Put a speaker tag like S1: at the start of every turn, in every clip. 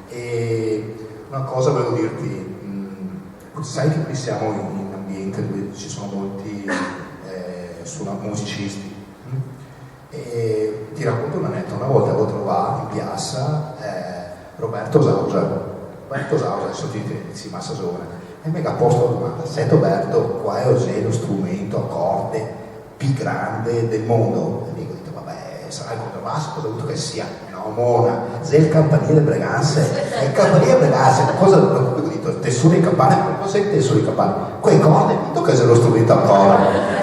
S1: E una cosa volevo dirti, sai che qui siamo in un ambiente dove ci sono molti musicisti, e ti racconto un aneddoto. Una volta avevo trovato in piazza Roberto Sausa, adesso ti massa giovane, e mi ha posto la domanda: senti Roberto, qual è lo strumento a corde più grande del mondo? E dico, vabbè, sarà il contrabbasso, cosa ho avuto che sia? No, Mona, sei il campanile Breganze. Il campanile Breganze, cosa ho detto? Tessure di campane, ma cosa è tessure di campane? Quei corde, dico che è lo strumento a corde.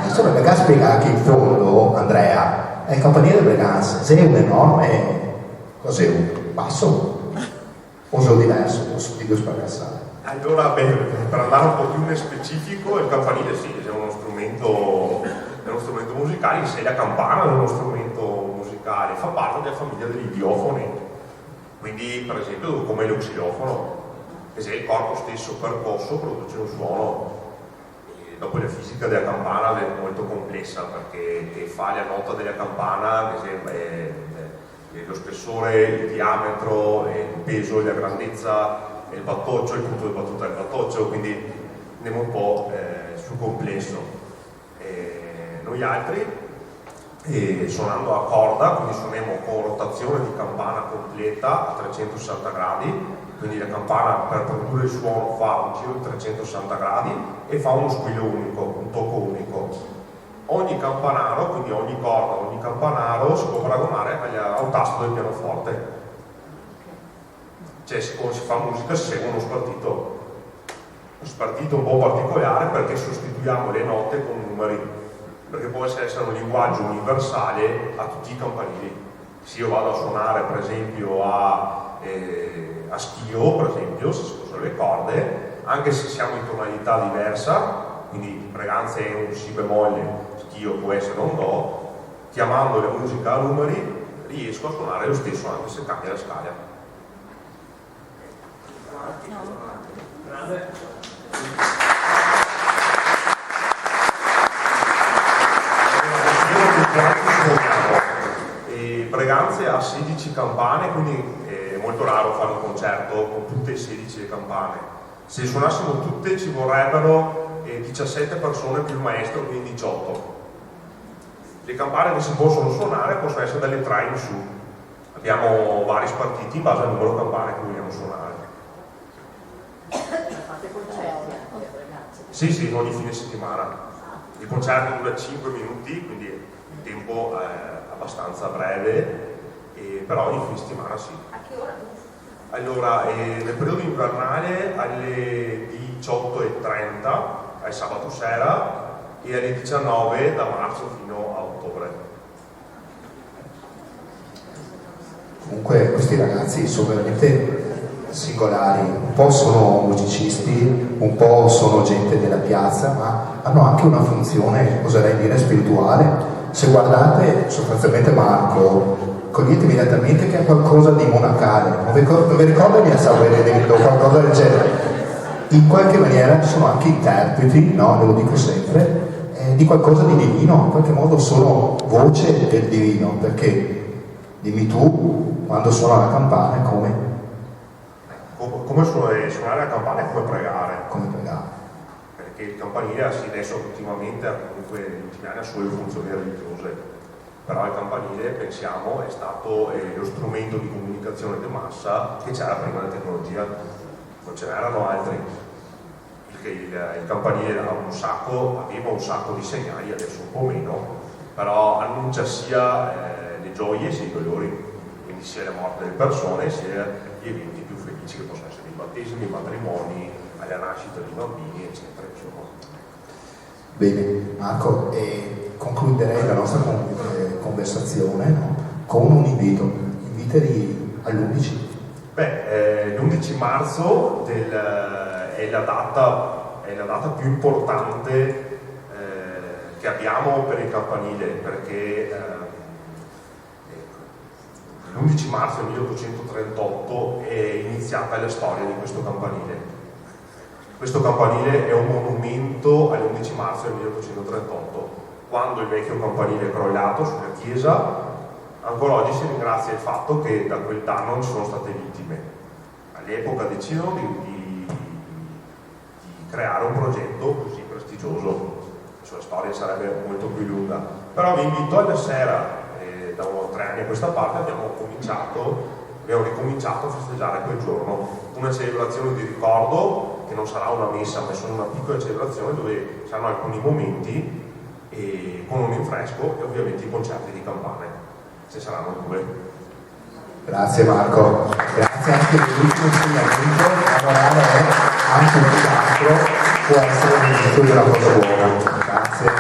S1: Insomma, perché spiega anche in fondo, Andrea, è il campanile Breganze, sei un enorme, cos'è, un basso? O sono diverso, non so, dico sparcassare.
S2: Allora, per andare un po' più nello specifico, il campanile sì, è uno strumento musicale, in sé la campana è uno strumento musicale, fa parte della famiglia degli idiofoni, quindi per esempio come lo xilofono, che se il corpo stesso percosso produce un suono. E dopo la fisica della campana è molto complessa, perché che fa la nota della campana, ad esempio, lo spessore, il diametro, il peso, la grandezza, il battoccio, il punto di battuta del battoccio, quindi andiamo un po' sul complesso. Noi altri, suonando a corda, quindi suoniamo con rotazione di campana completa a 360 gradi, quindi la campana per produrre il suono fa un giro di 360 gradi e fa uno squillo unico, un tocco unico. Ogni campanaro, quindi ogni corda, ogni campanaro si può paragonare a un tasto del pianoforte. Cioè, quando si fa musica si segue uno spartito un po' particolare, perché sostituiamo le note con numeri, perché può essere un linguaggio universale a tutti i campanili. Se io vado a suonare per esempio a schio, per esempio, se sono le corde, anche se siamo in tonalità diversa, quindi Breganze è un si bemolle, schio può essere un do, chiamando la musica a numeri riesco a suonare lo stesso anche se cambia la scala. Breganze ha 16 campane, quindi è molto raro fare un concerto con tutte e 16 le campane. Se suonassimo tutte ci vorrebbero 17 persone più il maestro, quindi 18. Le campane che si possono suonare possono essere dalle 3 in su. Abbiamo vari spartiti in base al numero di campane che vogliamo suonare.
S3: Fate concerti anche a Breganze?
S2: Sì, ogni fine settimana. Il concerto dura 5 minuti, quindi il tempo è abbastanza breve, però ogni fine settimana sì.
S3: A che ora?
S2: Allora, nel periodo invernale alle 18:30, al sabato sera, e alle 19 da marzo fino a ottobre.
S1: Comunque questi ragazzi sono veramente singolari, un po' sono musicisti, un po' sono gente della piazza, ma hanno anche una funzione, oserei dire, spirituale. Se guardate sostanzialmente Marco, cogliete immediatamente che ha qualcosa di monacale, non vi ricordo di San Benedetto o qualcosa del genere. In qualche maniera sono anche interpreti, no? Ve lo dico sempre, di qualcosa di divino, in qualche modo sono voce del divino, perché dimmi tu, quando suona la campana,
S2: come suonare la campana è come pregare.
S1: Come pregare.
S2: Perché il campanile adesso ultimamente, comunque negli ultimi anni, ha solo funzioni religiose, però il campanile, pensiamo, è stato lo strumento di comunicazione di massa che c'era prima della tecnologia, non ce n'erano altri. Il campanile aveva un sacco di segnali, adesso un po' meno, però annuncia sia le gioie sia i dolori, quindi sia la morte delle persone sia gli eventi più felici che possono essere i battesimi, i matrimoni, alla nascita dei bambini, eccetera. Insomma.
S1: Bene, Marco, concluderei la nostra conversazione, no? Con un invito. Invitali all'11.
S2: L'11 marzo è la data più importante che abbiamo per il campanile, perché l'11 marzo del 1838 è iniziata la storia di questo campanile. Questo campanile è un monumento all'11 marzo del 1838, quando il vecchio campanile è crollato sulla chiesa, Ancora oggi si ringrazia il fatto che da quel danno non ci sono state vittime. All'epoca decidono di creare un progetto così prestigioso. La sua storia sarebbe molto più lunga. Però vi invito alla sera, da 3 anni a questa parte abbiamo ricominciato a festeggiare quel giorno. Una celebrazione di ricordo, che non sarà una messa, ma è solo una piccola celebrazione dove saranno alcuni momenti con un rinfresco e ovviamente i concerti di campane, se saranno 2.
S1: Grazie Marco, grazie anche dell'ultimo insegnamento, lavorare è anche un disastro, può essere un esempio della cosa buona. Grazie.